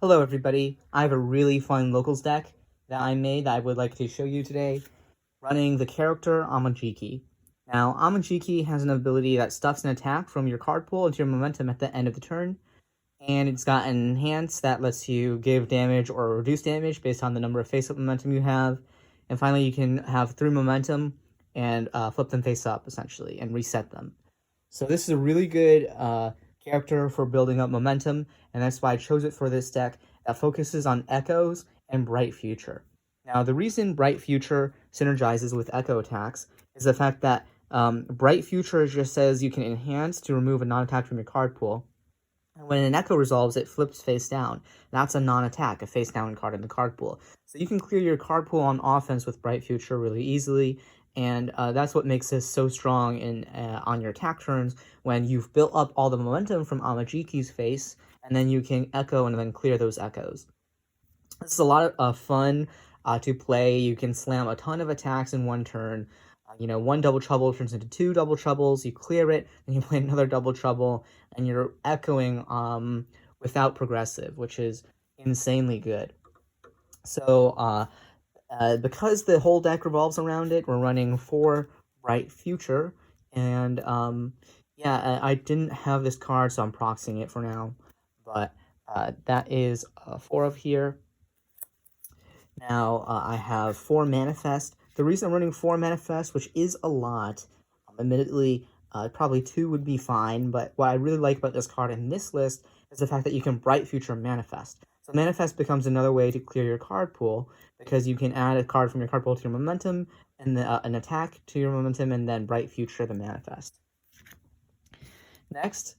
Hello everybody, I have a really fun locals deck that I made that I would like to show you today, running the character Amajiki. Now, Amajiki has an ability that stuffs an attack from your card pool into your momentum at the end of the turn, and it's got an enhance that lets you give damage or reduce damage based on the number of face-up momentum you have, and finally you can have 3 momentum and flip them face up, essentially, and reset them. So this is a really good character for building up momentum, and that's why I chose it for this deck that focuses on Echoes and Bright Future. Now, the reason Bright Future synergizes with Echo attacks is the fact that Bright Future just says you can enhance to remove a non-attack from your card pool. And when an Echo resolves, it flips face down. That's a non-attack, a face-down card in the card pool. So you can clear your card pool on offense with Bright Future really easily, and that's what makes this so strong in on your attack turns when you've built up all the momentum from Amajiki's face, and then you can Echo and then clear those Echoes. This is a lot of fun to play. You can slam a ton of attacks in one turn. One double trouble turns into 2 double troubles. You clear it, and you play another double trouble, and you're echoing without progressive, which is insanely good. So, because the whole deck revolves around it, we're running 4 Bright Future, and yeah, I didn't have this card, so I'm proxying it for now. But that is 4 of here. Now, I have 4 Manifest. The reason I'm running 4 Manifest, which is a lot, admittedly, probably 2 would be fine, but what I really like about this card in this list is the fact that you can Bright Future Manifest. So Manifest becomes another way to clear your card pool, because you can add a card from your card pool to your momentum, and an attack to your momentum, and then Bright Future the Manifest. Next,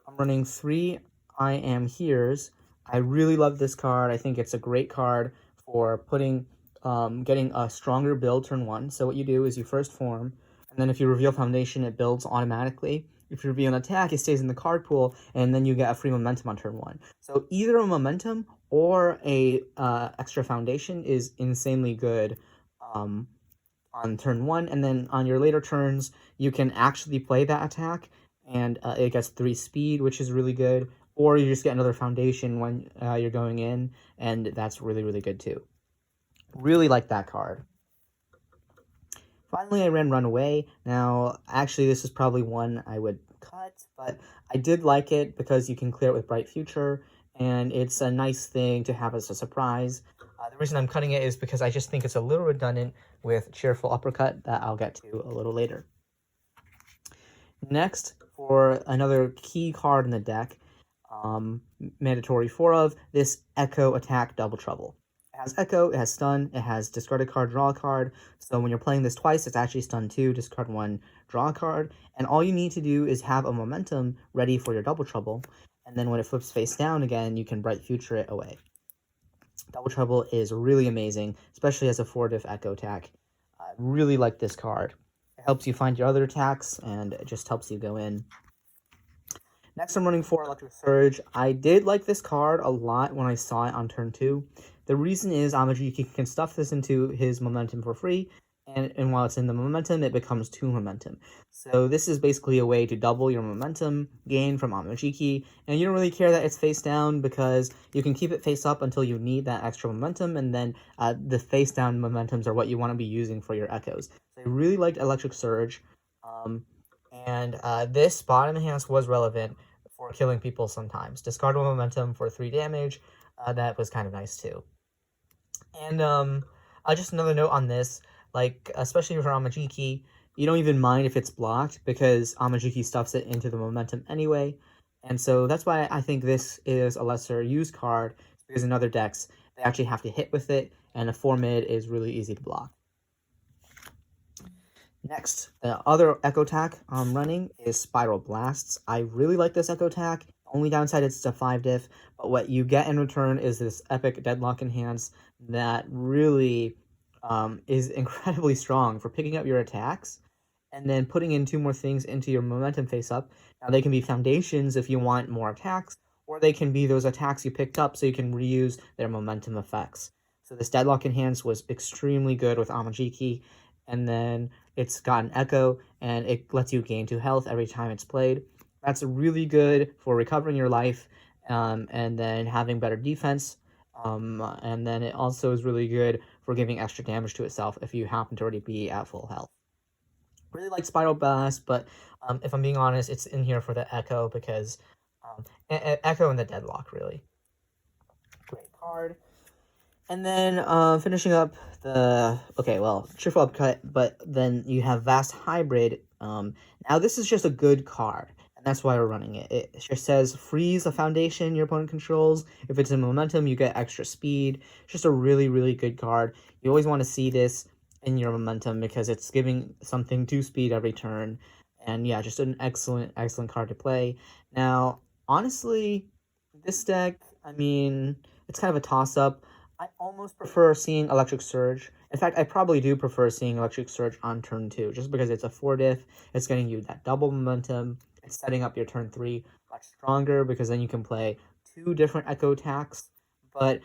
I'm running 3 I Am Here's. I really love this card. I think it's a great card for getting a stronger build turn 1. So what you do is you first form, and then if you reveal Foundation, it builds automatically. If you reveal an attack, it stays in the card pool, and then you get a free momentum on turn 1. So either a momentum or a extra Foundation is insanely good on turn 1, and then on your later turns, you can actually play that attack, and it gets 3 speed, which is really good, or you just get another Foundation when you're going in, and that's really, really good too. Really like that card. Finally, I ran Runaway. Now, actually, this is probably one I would cut, but I did like it because you can clear it with Bright Future, and it's a nice thing to have as a surprise. The reason I'm cutting it is because I just think it's a little redundant with Cheerful Uppercut that I'll get to a little later. Next, for another key card in the deck, mandatory 4 of, this Echo Attack Double Trouble. It has Echo, it has Stun, it has discard a card, draw a card, so when you're playing this twice, it's actually Stun 2, discard 1, draw a card, and all you need to do is have a momentum ready for your Double Trouble, and then when it flips face down again, you can Bright Future it away. Double Trouble is really amazing, especially as a 4-diff Echo attack. I really like this card. It helps you find your other attacks, and it just helps you go in. Next, I'm running 4 Electric Surge. I did like this card a lot when I saw it on turn 2. The reason is Amajiki can stuff this into his momentum for free, and while it's in the momentum, it becomes 2 momentum. So this is basically a way to double your momentum gain from Amajiki, and you don't really care that it's face down because you can keep it face up until you need that extra momentum, and then the face down momentums are what you want to be using for your Echoes. So I really liked Electric Surge, and this bottom enhance was relevant for killing people sometimes. Discard 1 momentum for 3 damage, that was kind of nice too. And just another note on this, like, especially for Amajiki, you don't even mind if it's blocked because Amajiki stuffs it into the momentum anyway. And so that's why I think this is a lesser used card, because in other decks, they actually have to hit with it, and a 4-mid is really easy to block. Next, the other Echo attack I'm running is Spiral Blasts. I really like this Echo attack. Only downside it's a 5-diff, but what you get in return is this epic Deadlock Enhance that really is incredibly strong for picking up your attacks and then putting in 2 more things into your momentum face-up. Now, they can be foundations if you want more attacks, or they can be those attacks you picked up so you can reuse their momentum effects. So this Deadlock Enhance was extremely good with Amajiki, and then it's got an Echo, and it lets you gain 2 health every time it's played. That's really good for recovering your life, and then having better defense. And then it also is really good for giving extra damage to itself if you happen to already be at full health. Really like Spiral Blast, but if I'm being honest, it's in here for the Echo because Echo and the Deadlock, really. Great card. And then finishing up Cheerful Upcut, but then you have Vast Hybrid. Now this is just a good card, and that's why we're running it. It just says freeze a foundation your opponent controls. If it's in momentum, you get extra speed. It's just a really, really good card. You always want to see this in your momentum because it's giving something to speed every turn. And yeah, just an excellent, excellent card to play. Now, honestly, this deck, I mean, it's kind of a toss-up. I almost prefer seeing Electric Surge. In fact, I probably do prefer seeing Electric Surge on turn 2, just because it's a 4-diff, it's getting you that double momentum, it's setting up your turn 3 much stronger, because then you can play 2 different Echo attacks. But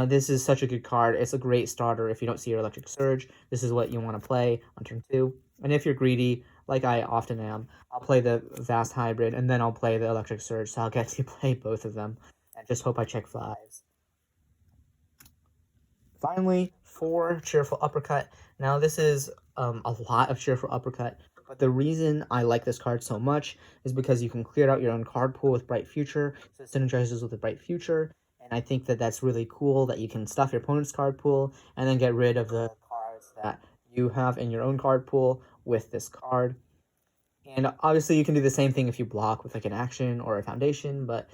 this is such a good card. It's a great starter if you don't see your Electric Surge. This is what you want to play on turn 2. And if you're greedy, like I often am, I'll play the Vast Hybrid, and then I'll play the Electric Surge, so I'll get to play both of them. And just hope I check 5s. Finally, 4 Cheerful Uppercut. Now, this is a lot of Cheerful Uppercut, but the reason I like this card so much is because you can clear out your own card pool with Bright Future, so it synergizes with the Bright Future, and I think that that's really cool that you can stuff your opponent's card pool and then get rid of the cards that you have in your own card pool with this card. And obviously, you can do the same thing if you block with like an action or a foundation, but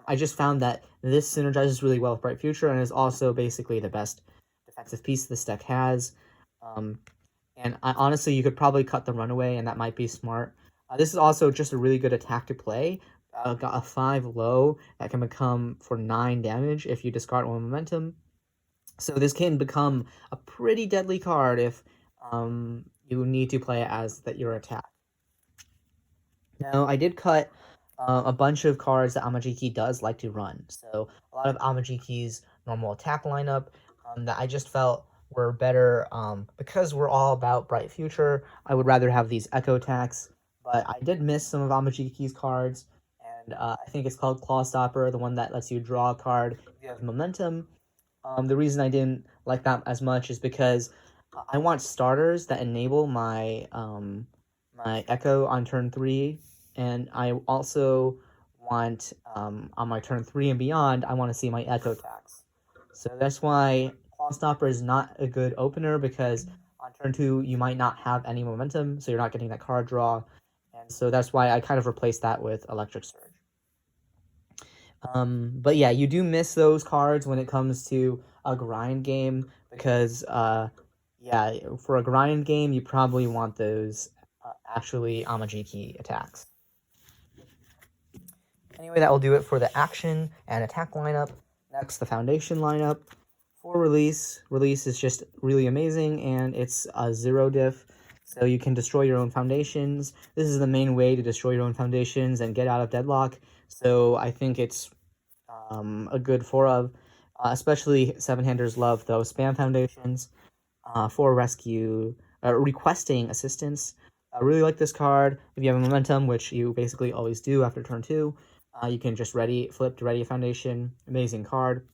I just found that this synergizes really well with Bright Future and is also basically the best defensive piece this deck has. And honestly, you could probably cut the Runaway, and that might be smart. This is also just a really good attack to play. Got a 5 low that can become for 9 damage if you discard 1 momentum. So this can become a pretty deadly card if you need to play it as your attack. Now, I did cut a bunch of cards that Amajiki does like to run. So a lot of Amajiki's normal attack lineup that I just felt were better because we're all about Bright Future. I would rather have these Echo attacks, but I did miss some of Amajiki's cards, and I think it's called Claw Stopper, the one that lets you draw a card if you have momentum. The reason I didn't like that as much is because I want starters that enable my my Echo on turn 3, and I also want on my turn 3 and beyond, I want to see my Echo attacks. So that's why Claw Stopper is not a good opener, because on turn 2 you might not have any momentum, so you're not getting that card draw, and so that's why I kind of replaced that with Electric Surge. But yeah, you do miss those cards when it comes to a grind game, because yeah, for a grind game you probably want those actually Amajiki attacks. Anyway, that will do it for the action and attack lineup. Next, the foundation lineup. For release is just really amazing, and it's a 0 diff, so you can destroy your own foundations. This is the main way to destroy your own foundations and get out of deadlock, so I think it's a good 4 of. Especially 7-handers love those spam foundations. For rescue, requesting assistance. I really like this card. If you have a momentum, which you basically always do after turn 2, you can just flip to ready a foundation. Amazing card.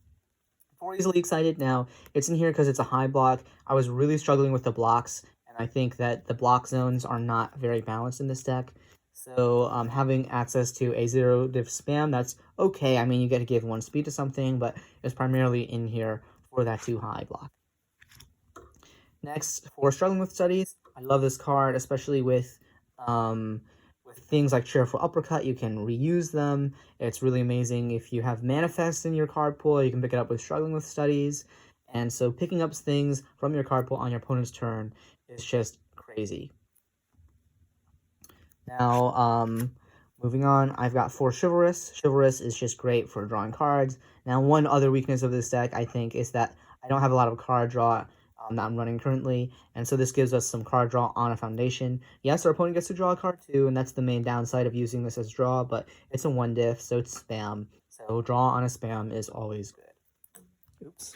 For easily excited, now it's in here because it's a high block. I was really struggling with the blocks, and I think that the block zones are not very balanced in this deck. So having access to a 0 diff spam, that's okay. I mean, you get to give 1 speed to something, but it's primarily in here for that 2 high block. Next, for struggling with studies, I love this card, especially with things like Cheerful Uppercut. You can reuse them. It's really amazing. If you have Manifest in your card pool, you can pick it up with Struggling with Studies. And so picking up things from your card pool on your opponent's turn is just crazy. Now, moving on, I've got 4 Chivalrous. Chivalrous is just great for drawing cards. Now, one other weakness of this deck, I think, is that I don't have a lot of card draw that I'm running currently, and so this gives us some card draw on a foundation. Yes, our opponent gets to draw a card too, and that's the main downside of using this as draw, but it's a 1 diff, so it's spam. So draw on a spam is always good. Oops.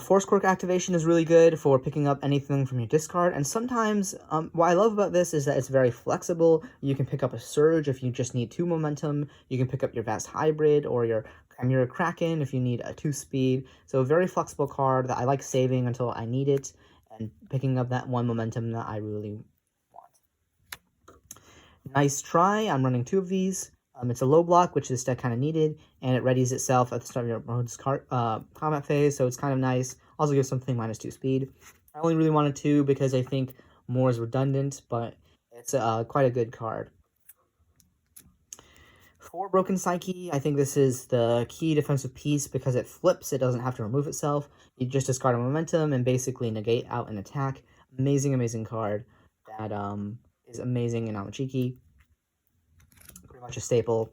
Force Quirk activation is really good for picking up anything from your discard, and sometimes, what I love about this is that it's very flexible. You can pick up a Surge if you just need 2 momentum, you can pick up your Vast Hybrid or your Chimera Kraken if you need a 2 speed, so a very flexible card that I like saving until I need it, and picking up that 1 momentum that I really want. Nice try, I'm running 2 of these. It's a low block, which this deck kind of needed, and it readies itself at the start of your opponent's combat phase, so it's kind of nice. Also gives something -2 speed. I only really wanted 2 because I think more is redundant, but it's quite a good card. For Broken Psyche, I think this is the key defensive piece because it flips, it doesn't have to remove itself. You just discard a momentum and basically negate out an attack. Amazing, amazing card that is amazing in Amajiki. Pretty much a staple.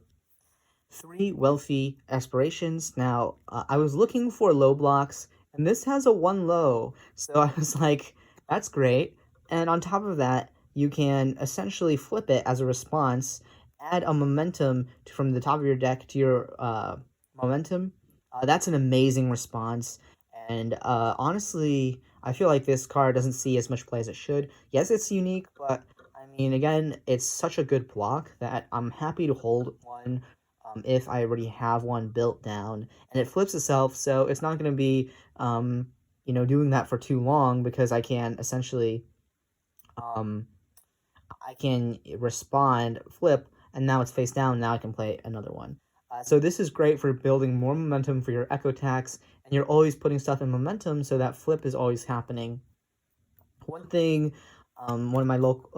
3 Wealthy Aspirations. Now, I was looking for low blocks, and this has a 1 low, so I was like, that's great. And on top of that, you can essentially flip it as a response, add a momentum from the top of your deck to your momentum. That's an amazing response, and honestly, I feel like this card doesn't see as much play as it should. Yes, it's unique, but I mean, again, it's such a good block that I'm happy to hold one if I already have one built down, and it flips itself, so it's not going to be, doing that for too long because I can essentially, I can respond, flip, and now it's face down, now I can play another one. So this is great for building more momentum for your echo attacks, and you're always putting stuff in momentum, so that flip is always happening. One thing one of my local,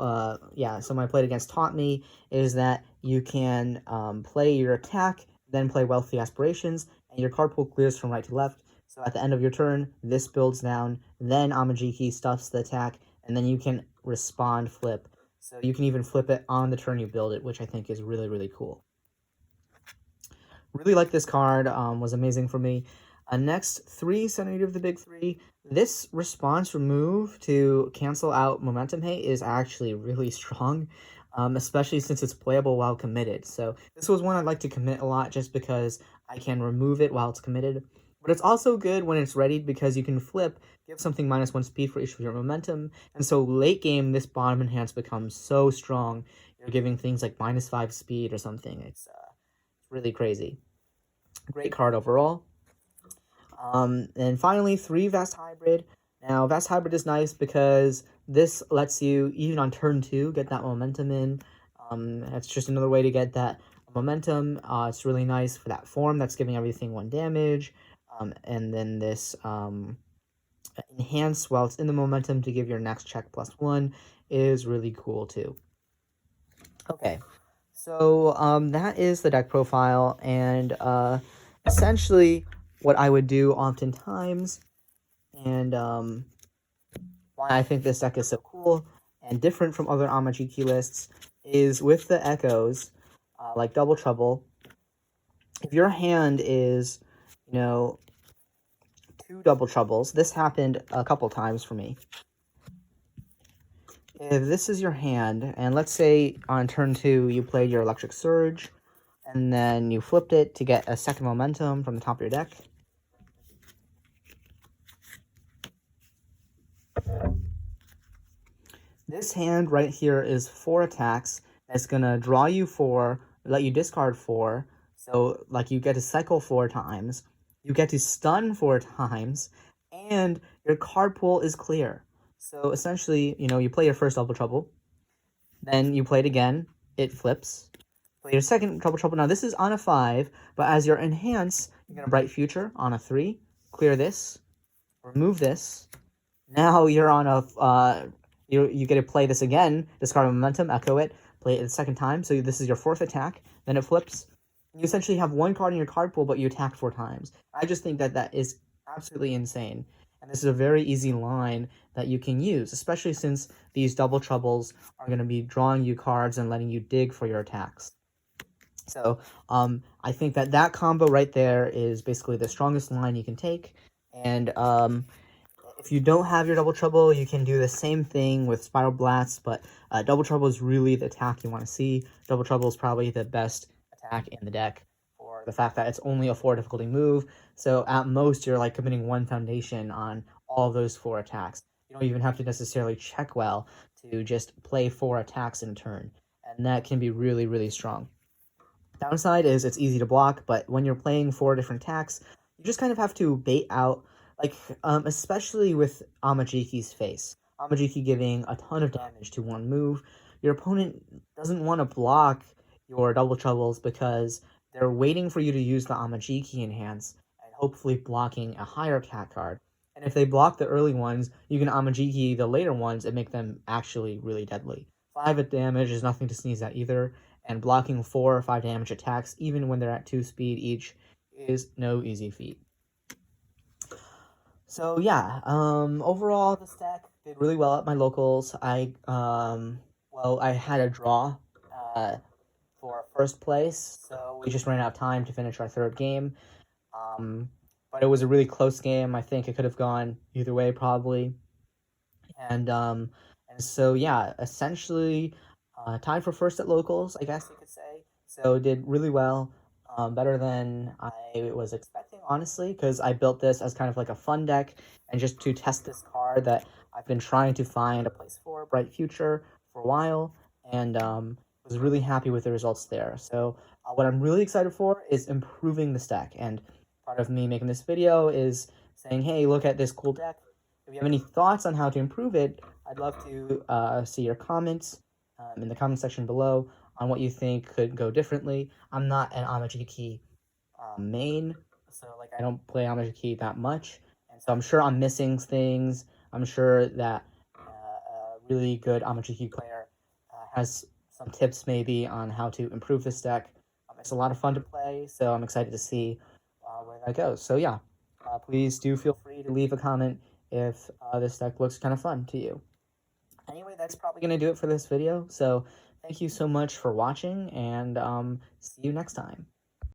someone I played against taught me is that you can play your attack, then play Wealthy Aspirations, and your card pool clears from right to left. So at the end of your turn, this builds down, then Amajiki stuffs the attack, and then you can respond flip. So you can even flip it on the turn you build it, which I think is really, really cool. Really like this card, was amazing for me. Next, 3 Centimeter of the Big 3. This response remove to cancel out Momentum Hate is actually really strong, especially since it's playable while committed. So this was one I'd like to commit a lot just because I can remove it while it's committed. But it's also good when it's readied because you can flip, give something -1 speed for each of your momentum, and so late game this bottom enhance becomes so strong. You're giving things like -5 speed or something. It's really crazy. Great card overall. And finally, 3 Vast Hybrid. Now, Vast Hybrid is nice because this lets you, even on turn 2, get that momentum in. It's just another way to get that momentum. It's really nice for that form that's giving everything 1 damage. And then this enhance while it's in the momentum to give your next check +1 is really cool too. Okay, so that is the deck profile, and essentially what I would do oftentimes, and why I think this deck is so cool and different from other Amajiki lists, is with the echoes, like Double Trouble. If your hand is, 2 Double Troubles, this happened a couple times for me. If this is your hand, and let's say on turn 2 you played your Electric Surge, and then you flipped it to get a second momentum from the top of your deck. This hand right here is 4 attacks. That's gonna draw you 4, let you discard 4. So, like, you get to cycle 4 times. You get to stun 4 times. And your card pool is clear. So, essentially, you play your first Double Trouble. Then you play it again. It flips. Play your second Double Trouble. Now, this is on a 5. But as your enhance, you're gonna Bright Future on a 3. Clear this. Remove this. Now you're on a... You get to play this again, discard a momentum, echo it, play it the second time. So this is your 4th attack. Then it flips. You essentially have 1 card in your card pool, but you attack 4 times. I just think that that is absolutely insane. And this is a very easy line that you can use, especially since these Double Troubles are going to be drawing you cards and letting you dig for your attacks. So I think that that combo right there is basically the strongest line you can take. And if you don't have your Double Trouble, you can do the same thing with Spiral Blast, but Double Trouble is really the attack you want to see. Double Trouble is probably the best attack in the deck for or the fact that it's only a 4 difficulty move. So at most, you're like committing 1 foundation on all of those 4 attacks. You don't even have to necessarily check well to just play 4 attacks in turn, and that can be really, really strong. Downside is it's easy to block, but when you're playing 4 different attacks, you just kind of have to bait out, like, especially with Amajiki's face. Amajiki giving a ton of damage to one move. Your opponent doesn't want to block your double troubles because they're waiting for you to use the Amajiki enhance and hopefully blocking a higher attack card. And if they block the early ones, you can Amajiki the later ones and make them actually really deadly. 5 damage is nothing to sneeze at either, and blocking 4 or 5 damage attacks, even when they're at 2 speed each, is no easy feat. So yeah, overall the stack did really well at my locals. I had a draw for first place, so we just ran out of time to finish our 3rd game. But it was a really close game. I think it could have gone either way probably. And so yeah, essentially tied for first at locals, I guess you could say. So did really well, better than I was expecting, honestly, because I built this as kind of like a fun deck and just to test this card that I've been trying to find a place for, Bright Future, for a while, and was really happy with the results there. So what I'm really excited for is improving this deck, and part of me making this video is saying, hey, look at this cool deck. If you have any thoughts on how to improve it, I'd love to see your comments in the comment section below on what you think could go differently. I'm not an Amajiki main, so like I don't play Amajiki that much, and so I'm sure I'm missing things. I'm sure that a really good Amajiki player has some tips maybe on how to improve this deck. It's a lot of fun to play, so I'm excited to see where that goes. So yeah, please do feel free to leave a comment if this deck looks kind of fun to you. Anyway, that's probably going to do it for this video, so thank you so much for watching, and see you next time.